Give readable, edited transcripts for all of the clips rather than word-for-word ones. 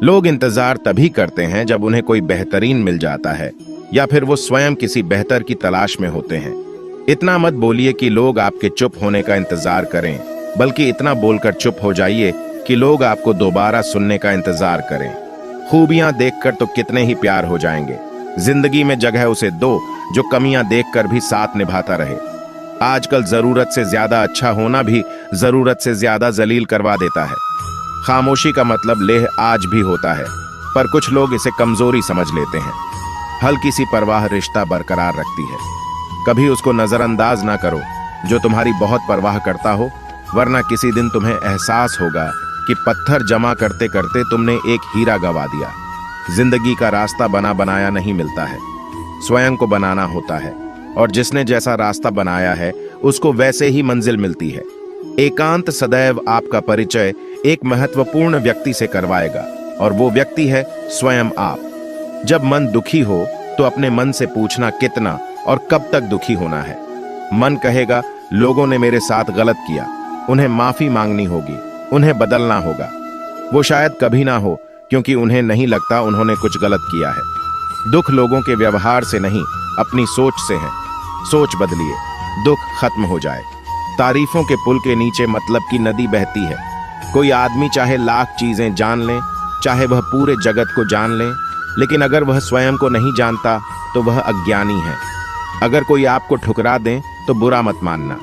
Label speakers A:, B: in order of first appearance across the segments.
A: लोग इंतजार तभी करते हैं जब उन्हें कोई बेहतरीन मिल जाता है या फिर वो स्वयं किसी बेहतर की तलाश में होते हैं। इतना मत बोलिए कि लोग आपके चुप होने का इंतजार करें, बल्कि इतना बोलकर चुप हो जाइए कि लोग आपको दोबारा सुनने का इंतजार करें। खूबियां देखकर तो कितने ही प्यार हो जाएंगे। जिंदगी में जगह उसे दो जो कमियां देखकर भी साथ निभाता रहे। आजकल जरूरत से ज्यादा अच्छा होना भी जरूरत से ज्यादा जलील करवा देता है। खामोशी का मतलब लेह आज भी होता है, पर कुछ लोग इसे कमजोरी समझ लेते हैं। हल्की सी परवाह रिश्ता बरकरार रखती है। कभी उसको नजरअंदाज ना करो जो तुम्हारी बहुत परवाह करता हो, वरना किसी दिन तुम्हें एहसास होगा कि पत्थर जमा करते करते तुमने एक हीरा गंवा दिया। जिंदगी का रास्ता बना बनाया नहीं मिलता है, स्वयं को बनाना होता है, और जिसने जैसा रास्ता बनाया है उसको वैसे ही मंजिल मिलती है। एकांत सदैव आपका परिचय एक महत्वपूर्ण व्यक्ति से करवाएगा, और वो व्यक्ति है स्वयं आप। जब मन दुखी हो तो अपने मन से पूछना कितना और कब तक दुखी होना है। मन कहेगा लोगों ने मेरे साथ गलत किया, उन्हें माफी मांगनी होगी, उन्हें बदलना होगा। वो शायद कभी ना हो, क्योंकि उन्हें नहीं लगता उन्होंने कुछ गलत किया है। दुख लोगों के व्यवहार से नहीं, अपनी सोच से है। सोच बदलिए, दुख खत्म हो जाए। तारीफों के पुल के नीचे मतलब की नदी बहती है। कोई आदमी चाहे लाख चीजें जान ले, चाहे वह पूरे जगत को जान ले, लेकिन अगर वह स्वयं को नहीं जानता तो वह अज्ञानी है। अगर कोई आपको ठुकरा दे तो बुरा मत मानना,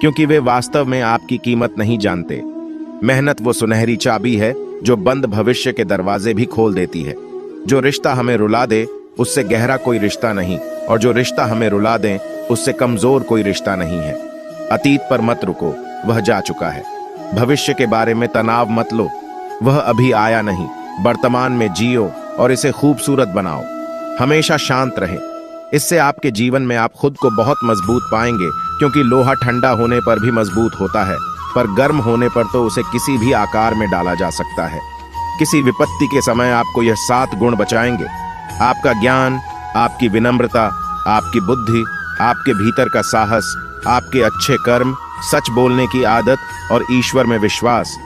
A: क्योंकि वे वास्तव में आपकी कीमत नहीं जानते। मेहनत वो सुनहरी चाबी है जो बंद भविष्य के दरवाजे भी खोल देती है। जो रिश्ता हमें रुला दे उससे गहरा कोई रिश्ता नहीं, और जो रिश्ता हमें रुला दे उससे कमजोर कोई रिश्ता नहीं है। अतीत पर मत रुको, वह जा चुका है। भविष्य के बारे में तनाव मत लो, वह अभी आया नहीं। वर्तमान में जियो और इसे खूबसूरत बनाओ। हमेशा शांत रहें, इससे आपके जीवन में आप खुद को बहुत मजबूत पाएंगे, क्योंकि लोहा ठंडा होने पर भी मजबूत होता है, पर गर्म होने पर तो उसे किसी भी आकार में डाला जा सकता है। किसी विपत्ति के समय आपको यह 7 गुण बचाएंगे: आपका ज्ञान, आपकी विनम्रता, आपकी बुद्धि, आपके भीतर का साहस, आपके अच्छे कर्म, सच बोलने की आदत और ईश्वर में विश्वास।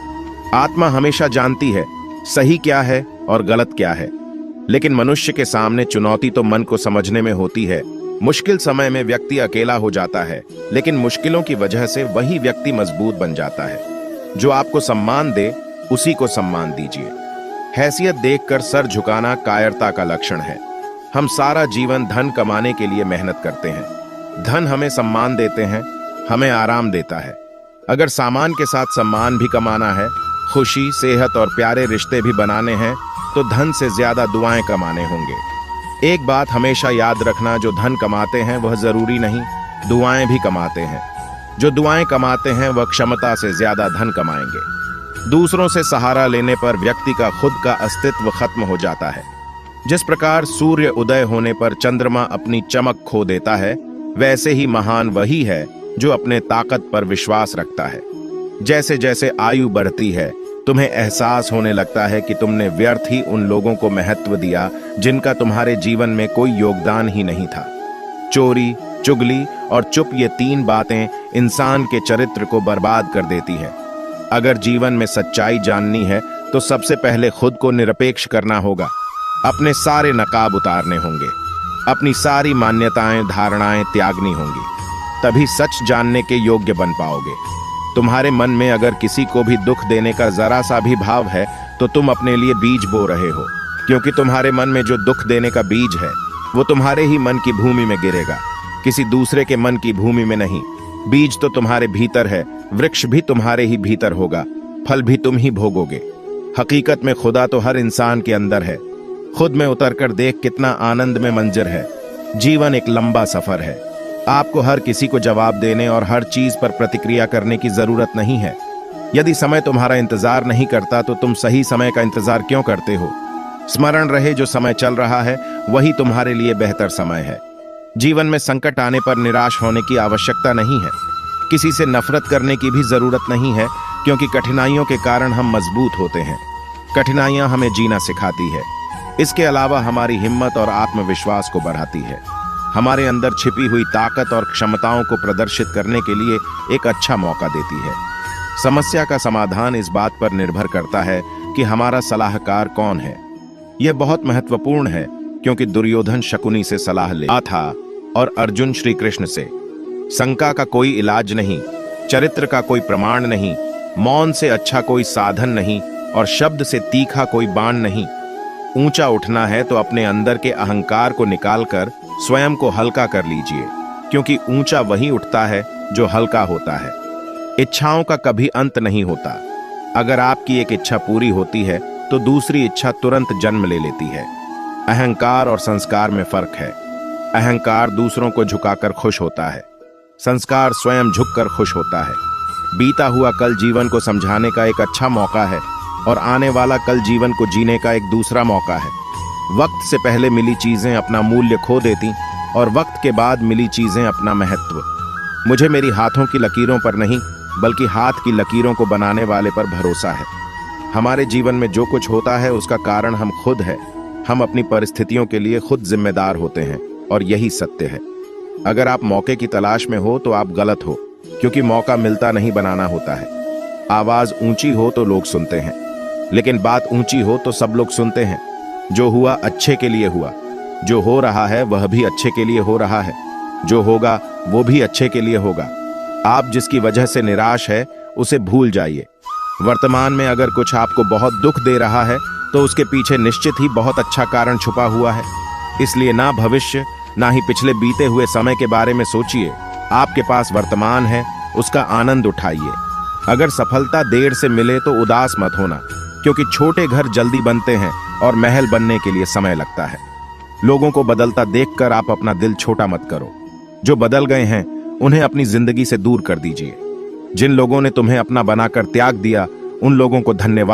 A: आत्मा हमेशा जानती है सही क्या है और गलत क्या है, लेकिन मनुष्य के सामने चुनौती तो मन को समझने में होती है। मुश्किल समय में व्यक्ति अकेला हो जाता है, लेकिन मुश्किलों की वजह से वही व्यक्ति मजबूत बन जाता है। जो आपको सम्मान दे उसी को सम्मान दीजिए। हैसियत देखकर सर झुकाना कायरता का लक्षण है। हम सारा जीवन धन कमाने के लिए मेहनत करते हैं। धन हमें सम्मान देते हैं, हमें आराम देता है। अगर सामान के साथ सम्मान भी कमाना है, खुशी, सेहत और प्यारे रिश्ते भी बनाने हैं, तो धन से ज्यादा दुआएं कमाने होंगे। एक बात हमेशा याद रखना, जो धन कमाते हैं वह जरूरी नहीं दुआएं भी कमाते हैं। जो दुआएं कमाते हैं वह क्षमता से ज्यादा धन कमाएंगे। दूसरों से सहारा लेने पर व्यक्ति का खुद का अस्तित्व खत्म हो जाता है। जिस प्रकार सूर्य उदय होने पर चंद्रमा अपनी चमक खो देता है, वैसे ही महान वही है जो अपने ताकत पर विश्वास रखता है। जैसे जैसे आयु बढ़ती है, तुम्हें एहसास होने लगता है कि तुमने व्यर्थ ही उन लोगों को महत्व दिया जिनका तुम्हारे जीवन में कोई योगदान ही नहीं था। चोरी, चुगली और चुप, ये 3 बातें इंसान के चरित्र को बर्बाद कर देती है। अगर जीवन में सच्चाई जाननी है तो सबसे पहले खुद को निरपेक्ष करना होगा। अपने सारे नकाब उतारने होंगे, अपनी सारी मान्यताएं, धारणाएं त्यागनी होंगी, तभी सच जानने के योग्य बन पाओगे। तुम्हारे मन में अगर किसी को भी दुख देने का जरा सा भी भाव है तो तुम अपने लिए बीज बो रहे हो, क्योंकि तुम्हारे मन में जो दुख देने का बीज है वो तुम्हारे ही मन की भूमि में गिरेगा, किसी दूसरे के मन की भूमि में नहीं। बीज तो तुम्हारे भीतर है, वृक्ष भी तुम्हारे ही भीतर होगा, फल भी तुम ही भोगोगे। हकीकत में खुदा तो हर इंसान के अंदर है। खुद में उतरकर देख कितना आनंद में मंजर है। जीवन एक लंबा सफर है। आपको हर किसी को जवाब देने और हर चीज पर प्रतिक्रिया करने की जरूरत नहीं है। यदि समय तुम्हारा इंतजार नहीं करता तो तुम सही समय का इंतजार क्यों करते हो? स्मरण रहे, जो समय चल रहा है वही तुम्हारे लिए बेहतर समय है। जीवन में संकट आने पर निराश होने की आवश्यकता नहीं है। किसी से नफरत करने की भी जरूरत नहीं है, क्योंकि कठिनाइयों के कारण हम मजबूत होते हैं। कठिनाइयां हमें जीना सिखाती है। इसके अलावा हमारी हिम्मत और आत्मविश्वास को बढ़ाती है। हमारे अंदर छिपी हुई ताकत और क्षमताओं को प्रदर्शित करने के लिए एक अच्छा मौका देती है। समस्या का समाधान इस बात पर निर्भर करता है कि हमारा सलाहकार कौन है। यह बहुत महत्वपूर्ण है क्योंकि दुर्योधन शकुनी से सलाह ले था और अर्जुन श्री कृष्ण से। शंका का कोई इलाज नहीं, चरित्र का कोई प्रमाण नहीं, मौन से अच्छा कोई साधन नहीं और शब्द से तीखा कोई बाण नहीं। ऊंचा उठना है तो अपने अंदर के अहंकार को निकालकर स्वयं को हल्का कर लीजिए, क्योंकि ऊंचा वही उठता है जो हल्का होता है। इच्छाओं का कभी अंत नहीं होता। अगर आपकी एक इच्छा पूरी होती है तो दूसरी इच्छा तुरंत जन्म ले लेती है। अहंकार और संस्कार में फर्क है। अहंकार दूसरों को झुकाकर खुश होता है, संस्कार स्वयं झुककर खुश होता है। बीता हुआ कल जीवन को समझाने का एक अच्छा मौका है और आने वाला कल जीवन को जीने का एक दूसरा मौका है। वक्त से पहले मिली चीजें अपना मूल्य खो देती और वक्त के बाद मिली चीजें अपना महत्व। मुझे मेरी हाथों की लकीरों पर नहीं बल्कि हाथ की लकीरों को बनाने वाले पर भरोसा है। हमारे जीवन में जो कुछ होता है उसका कारण हम खुद है। हम अपनी परिस्थितियों के लिए खुद जिम्मेदार होते हैं और यही सत्य है। अगर आप मौके की तलाश में हो तो आप गलत हो, क्योंकि मौका मिलता नहीं बनाना होता है। आवाज ऊंची हो तो लोग सुनते हैं, लेकिन बात ऊंची हो तो सब लोग सुनते हैं। जो हुआ अच्छे के लिए हुआ, जो हो रहा है वह भी अच्छे के लिए हो रहा है, जो होगा वो भी अच्छे के लिए होगा। आप जिसकी वजह से निराश है उसे भूल जाइए। वर्तमान में अगर कुछ आपको बहुत दुख दे रहा है तो उसके पीछे निश्चित ही बहुत अच्छा कारण छुपा हुआ है। इसलिए ना भविष्य ना ही पिछले बीते हुए समय के बारे में सोचिए। आपके पास वर्तमान है, उसका आनंद उठाइए। अगर सफलता देर से मिले तो उदास मत होना, क्योंकि छोटे घर जल्दी बनते हैं और महल बनने के लिए समय लगता है। लोगों को बदलता देखकर आप अपना दिल छोटा मत करो। जो बदल गए हैं उन्हें अपनी जिंदगी से दूर कर दीजिए। जिन लोगों ने तुम्हें अपना बनाकर त्याग दिया उन लोगों को धन्यवाद।